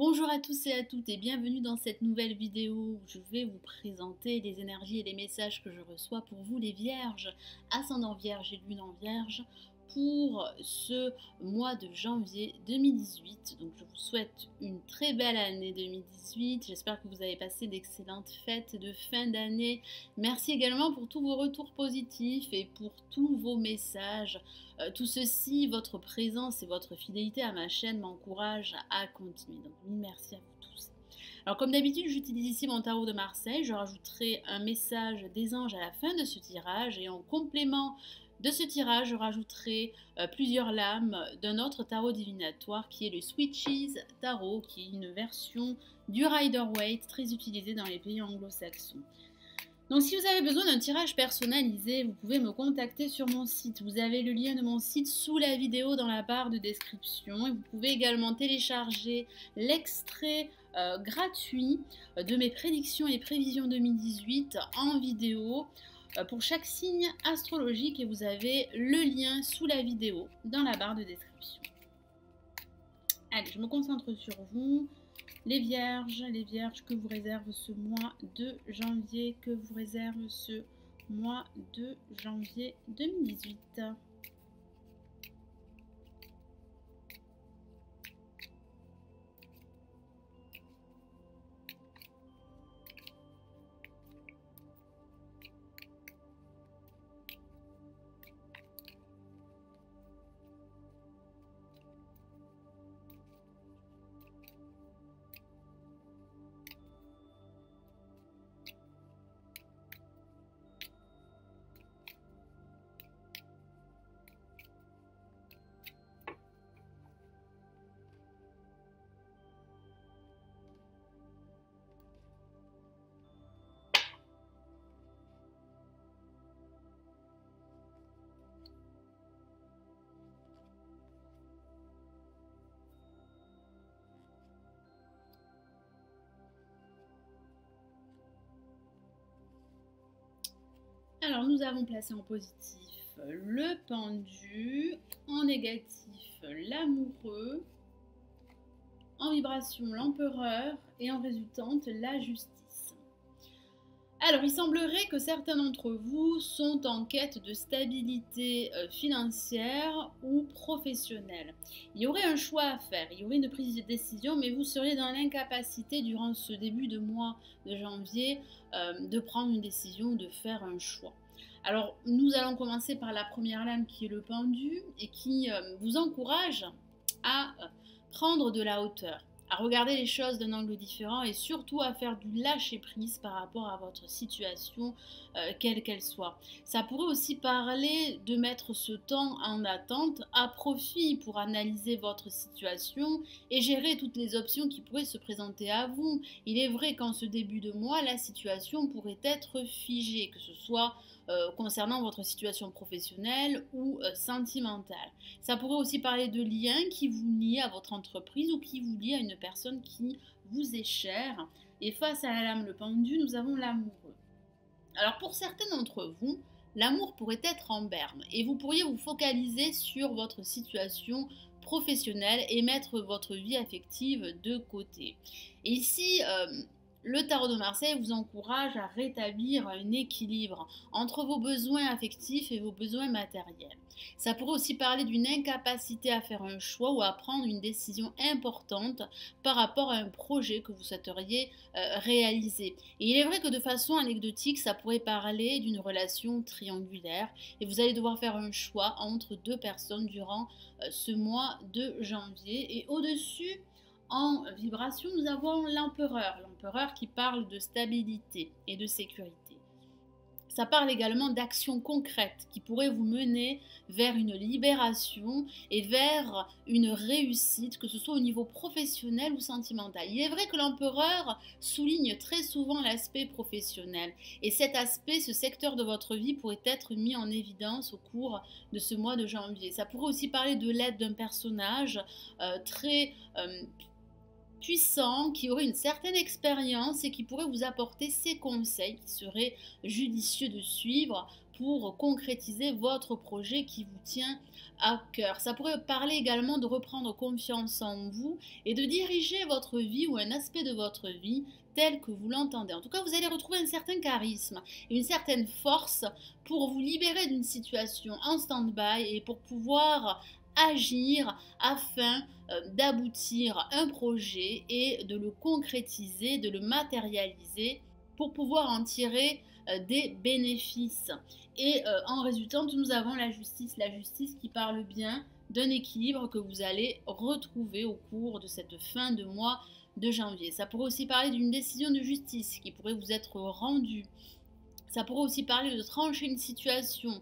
Bonjour à tous et à toutes et bienvenue dans cette nouvelle vidéo où je vais vous présenter les énergies et les messages que je reçois pour vous les vierges, ascendant vierge et lune en vierge pour ce mois de janvier 2018. Donc je vous souhaite une très belle année 2018, j'espère que vous avez passé d'excellentes fêtes de fin d'année. Merci également pour tous vos retours positifs et pour tous vos messages. Tout ceci, votre présence et votre fidélité à ma chaîne m'encouragent à continuer. Donc merci à vous tous. Alors comme d'habitude, j'utilise ici mon tarot de Marseille. Je rajouterai un message des anges à la fin de ce tirage et en complément de ce tirage, je rajouterai plusieurs lames d'un autre tarot divinatoire qui est le Switches Tarot, qui est une version du Rider-Waite très utilisée dans les pays anglo-saxons. Donc si vous avez besoin d'un tirage personnalisé, vous pouvez me contacter sur mon site. Vous avez le lien de mon site sous la vidéo dans la barre de description. Et vous pouvez également télécharger l'extrait gratuit de mes prédictions et prévisions 2018 en vidéo pour chaque signe astrologique. Et vous avez le lien sous la vidéo dans la barre de description. Allez, je me concentre sur vous. Les vierges, que vous réserve ce mois de janvier, que vous réserve ce mois de janvier 2018. Alors nous avons placé en positif le pendu, en négatif l'amoureux, en vibration l'empereur et en résultante la justice. Alors, il semblerait que certains d'entre vous sont en quête de stabilité financière ou professionnelle. Il y aurait un choix à faire, il y aurait une prise de décision, mais vous seriez dans l'incapacité durant ce début de mois de janvier de prendre une décision, de faire un choix. Alors, nous allons commencer par la première lame qui est le pendu et qui vous encourage à prendre de la hauteur, à regarder les choses d'un angle différent et surtout à faire du lâcher-prise par rapport à votre situation, quelle qu'elle soit. Ça pourrait aussi parler de mettre ce temps en attente à profit pour analyser votre situation et gérer toutes les options qui pourraient se présenter à vous. Il est vrai qu'en ce début de mois, la situation pourrait être figée, que ce soit concernant votre situation professionnelle ou sentimentale. Ça pourrait aussi parler de liens qui vous lient à votre entreprise ou qui vous lient à une personne qui vous est chère. Et face à la lame le pendu, nous avons l'amoureux. Alors pour certains d'entre vous, l'amour pourrait être en berne et vous pourriez vous focaliser sur votre situation professionnelle et mettre votre vie affective de côté. Et ici, le tarot de Marseille vous encourage à rétablir un équilibre entre vos besoins affectifs et vos besoins matériels. Ça pourrait aussi parler d'une incapacité à faire un choix ou à prendre une décision importante par rapport à un projet que vous souhaiteriez réaliser. Et il est vrai que de façon anecdotique, ça pourrait parler d'une relation triangulaire et vous allez devoir faire un choix entre deux personnes durant ce mois de janvier. Et au-dessus, en vibration, nous avons l'empereur qui parle de stabilité et de sécurité. Ça parle également d'actions concrètes qui pourraient vous mener vers une libération et vers une réussite, que ce soit au niveau professionnel ou sentimental. Il est vrai que l'empereur souligne très souvent l'aspect professionnel et cet aspect, ce secteur de votre vie pourrait être mis en évidence au cours de ce mois de janvier. Ça pourrait aussi parler de l'aide d'un personnage très puissant, qui aurait une certaine expérience et qui pourrait vous apporter ses conseils qui seraient judicieux de suivre pour concrétiser votre projet qui vous tient à cœur. Ça pourrait parler également de reprendre confiance en vous et de diriger votre vie ou un aspect de votre vie tel que vous l'entendez. En tout cas, vous allez retrouver un certain charisme et une certaine force pour vous libérer d'une situation en stand-by et pour pouvoir agir afin d'aboutir un projet et de le concrétiser, de le matérialiser pour pouvoir en tirer des bénéfices. Et en résultante, nous avons la justice qui parle bien d'un équilibre que vous allez retrouver au cours de cette fin de mois de janvier. Ça pourrait aussi parler d'une décision de justice qui pourrait vous être rendue. Ça pourrait aussi parler de trancher une situation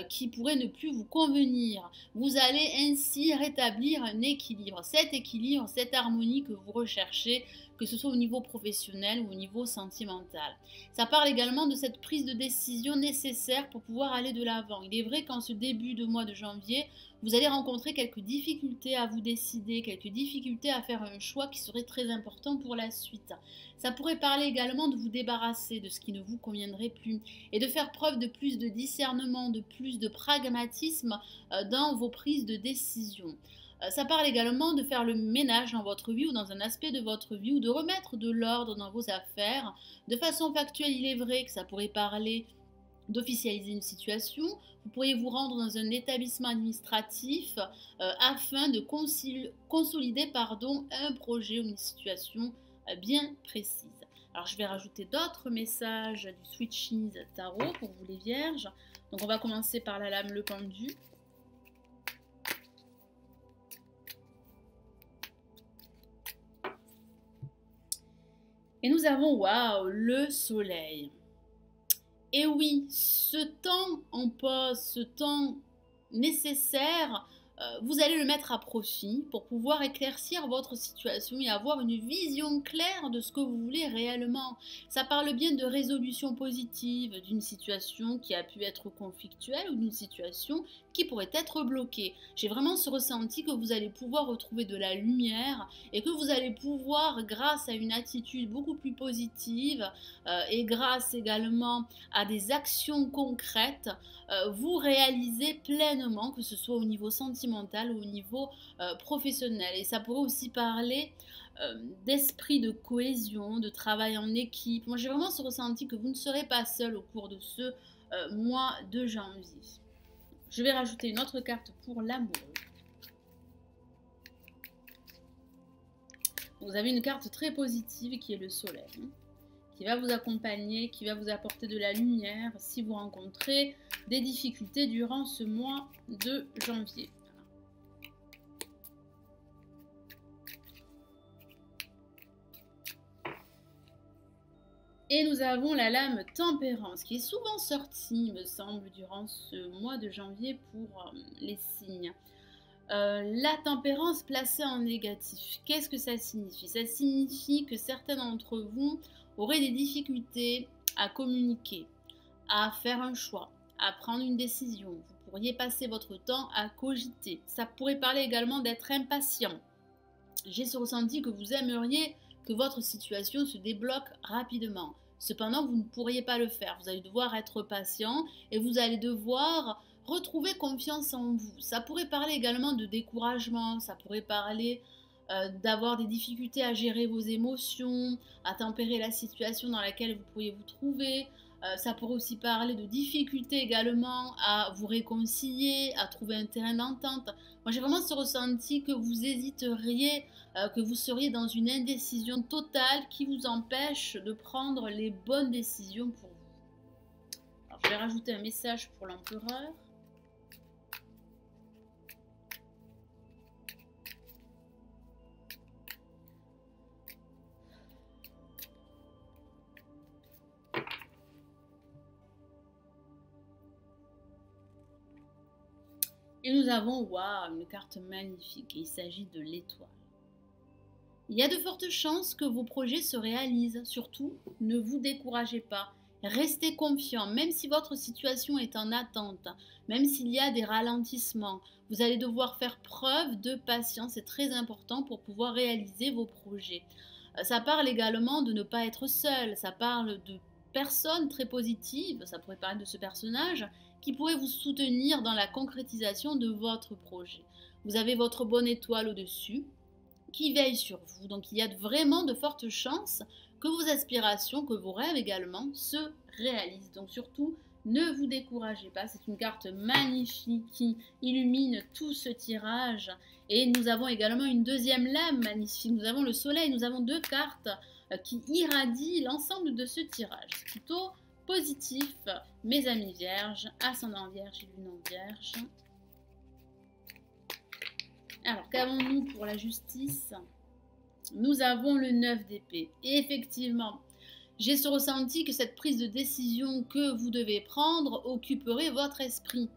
qui pourrait ne plus vous convenir. Vous allez ainsi rétablir un équilibre. Cet équilibre, cette harmonie que vous recherchez, que ce soit au niveau professionnel ou au niveau sentimental. Ça parle également de cette prise de décision nécessaire pour pouvoir aller de l'avant. Il est vrai qu'en ce début de mois de janvier, vous allez rencontrer quelques difficultés à vous décider, quelques difficultés à faire un choix qui serait très important pour la suite. Ça pourrait parler également de vous débarrasser de ce qui ne vous conviendrait plus et de faire preuve de plus de discernement, de plus de pragmatisme dans vos prises de décision. Ça parle également de faire le ménage dans votre vie ou dans un aspect de votre vie ou de remettre de l'ordre dans vos affaires. De façon factuelle, il est vrai que ça pourrait parler d'officialiser une situation. Vous pourriez vous rendre dans un établissement administratif afin de consolider un projet ou une situation bien précise. Alors je vais rajouter d'autres messages du Switchies Tarot pour vous les vierges. Donc on va commencer par la lame le pendu. Et nous avons, waouh, le soleil. Et oui, ce temps en pause, ce temps nécessaire, vous allez le mettre à profit pour pouvoir éclaircir votre situation et avoir une vision claire de ce que vous voulez réellement. Ça parle bien de résolution positive d'une situation qui a pu être conflictuelle ou d'une situation qui pourrait être bloquée. J'ai vraiment ce ressenti que vous allez pouvoir retrouver de la lumière et que vous allez pouvoir, grâce à une attitude beaucoup plus positive et grâce également à des actions concrètes, vous réaliser pleinement, que ce soit au niveau sentimental ou au niveau professionnel. Et ça pourrait aussi parler d'esprit de cohésion, de travail en équipe. Moi, j'ai vraiment ce ressenti que vous ne serez pas seul au cours de ce mois de janvier. Je vais rajouter une autre carte pour l'amour. Vous avez une carte très positive qui est le soleil, qui va vous accompagner, qui va vous apporter de la lumière si vous rencontrez des difficultés durant ce mois de janvier. Et nous avons la lame tempérance qui est souvent sortie, me semble, durant ce mois de janvier pour les signes. La tempérance placée en négatif, qu'est-ce que ça signifie? Ça signifie que certains d'entre vous auraient des difficultés à communiquer, à faire un choix, à prendre une décision. Vous pourriez passer votre temps à cogiter. Ça pourrait parler également d'être impatient. J'ai ce ressenti que vous aimeriez que votre situation se débloque rapidement. Cependant, vous ne pourriez pas le faire. Vous allez devoir être patient et vous allez devoir retrouver confiance en vous. Ça pourrait parler également de découragement, ça pourrait parler d'avoir des difficultés à gérer vos émotions, à tempérer la situation dans laquelle vous pourriez vous trouver. Ça pourrait aussi parler de difficultés également à vous réconcilier, à trouver un terrain d'entente. Moi, j'ai vraiment ce ressenti que vous hésiteriez, que vous seriez dans une indécision totale qui vous empêche de prendre les bonnes décisions pour vous. Alors, je vais rajouter un message pour l'empereur. Et nous avons, waouh, une carte magnifique. Il s'agit de l'étoile. Il y a de fortes chances que vos projets se réalisent. Surtout, ne vous découragez pas. Restez confiant, même si votre situation est en attente, même s'il y a des ralentissements. Vous allez devoir faire preuve de patience. C'est très important pour pouvoir réaliser vos projets. Ça parle également de ne pas être seul. Ça parle de personne très positive, ça pourrait paraître de ce personnage, qui pourrait vous soutenir dans la concrétisation de votre projet. Vous avez votre bonne étoile au-dessus qui veille sur vous. Donc il y a vraiment de fortes chances que vos aspirations, que vos rêves également se réalisent. Donc surtout, ne vous découragez pas. C'est une carte magnifique qui illumine tout ce tirage. Et nous avons également une deuxième lame magnifique. Nous avons le soleil. Nous avons deux cartes qui irradient l'ensemble de ce tirage. C'est plutôt positif, mes amis vierges, ascendant vierge et lune en vierge. Alors, qu'avons-nous pour la justice? Nous avons le 9 d'épée. Et effectivement, j'ai ce ressenti que cette prise de décision que vous devez prendre occuperait votre esprit.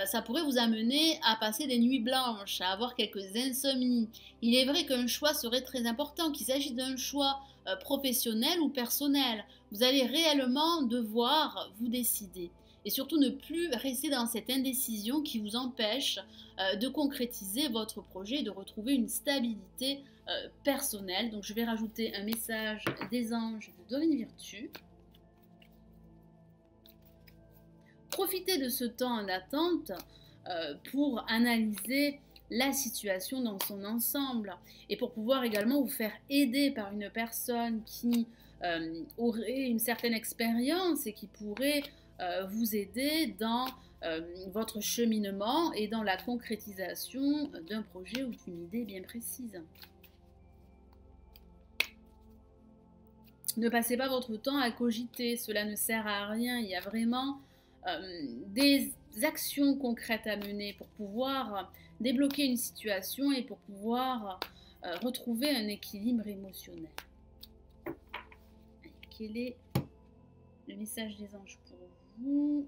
Ça pourrait vous amener à passer des nuits blanches, à avoir quelques insomnies. Il est vrai qu'un choix serait très important, qu'il s'agisse d'un choix professionnel ou personnel. Vous allez réellement devoir vous décider. Et surtout ne plus rester dans cette indécision qui vous empêche de concrétiser votre projet, de retrouver une stabilité personnelle. Donc je vais rajouter un message des anges de Dorine Virtue. Profitez de ce temps en attente pour analyser la situation dans son ensemble et pour pouvoir également vous faire aider par une personne qui aurait une certaine expérience et qui pourrait vous aider dans votre cheminement et dans la concrétisation d'un projet ou d'une idée bien précise. Ne passez pas votre temps à cogiter, cela ne sert à rien. Il y a vraiment des actions concrètes à mener pour pouvoir débloquer une situation et pour pouvoir retrouver un équilibre émotionnel. Quel est le message des anges pour vous?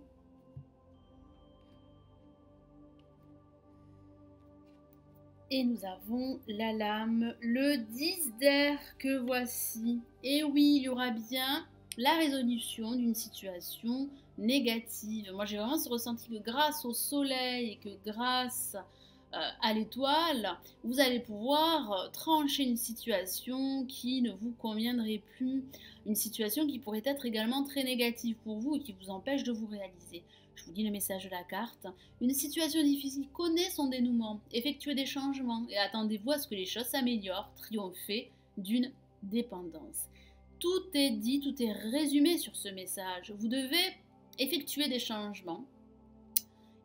Et nous avons la lame, le 10 d'air que voici. Et oui, il y aura bien la résolution d'une situation négative. Moi, j'ai vraiment ce ressenti que grâce au soleil et que grâce à l'étoile, vous allez pouvoir trancher une situation qui ne vous conviendrait plus, une situation qui pourrait être également très négative pour vous et qui vous empêche de vous réaliser. Je vous dis le message de la carte. Une situation difficile connaît son dénouement. Effectuez des changements et attendez-vous à ce que les choses s'améliorent. Triomphez d'une dépendance. Tout est dit, tout est résumé sur ce message. Vous devez effectuer des changements.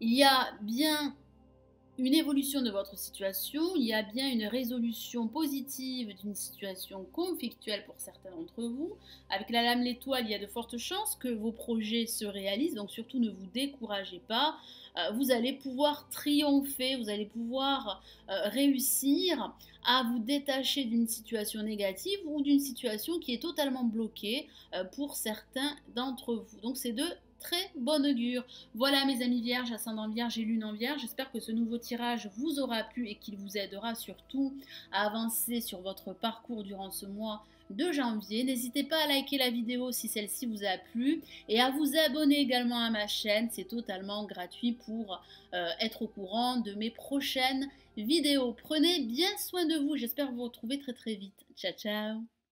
Il y a bien une évolution de votre situation, il y a bien une résolution positive d'une situation conflictuelle pour certains d'entre vous. Avec la lame l'étoile, il y a de fortes chances que vos projets se réalisent, donc surtout ne vous découragez pas. Vous allez pouvoir triompher, vous allez pouvoir réussir à vous détacher d'une situation négative ou d'une situation qui est totalement bloquée pour certains d'entre vous. Donc c'est de très bonne augure. Voilà mes amis vierges, ascendant vierge et lune en vierge. J'espère que ce nouveau tirage vous aura plu et qu'il vous aidera surtout à avancer sur votre parcours durant ce mois de janvier. N'hésitez pas à liker la vidéo si celle-ci vous a plu et à vous abonner également à ma chaîne. C'est totalement gratuit pour être au courant de mes prochaines vidéos. Prenez bien soin de vous. J'espère vous retrouver très très vite. Ciao ciao.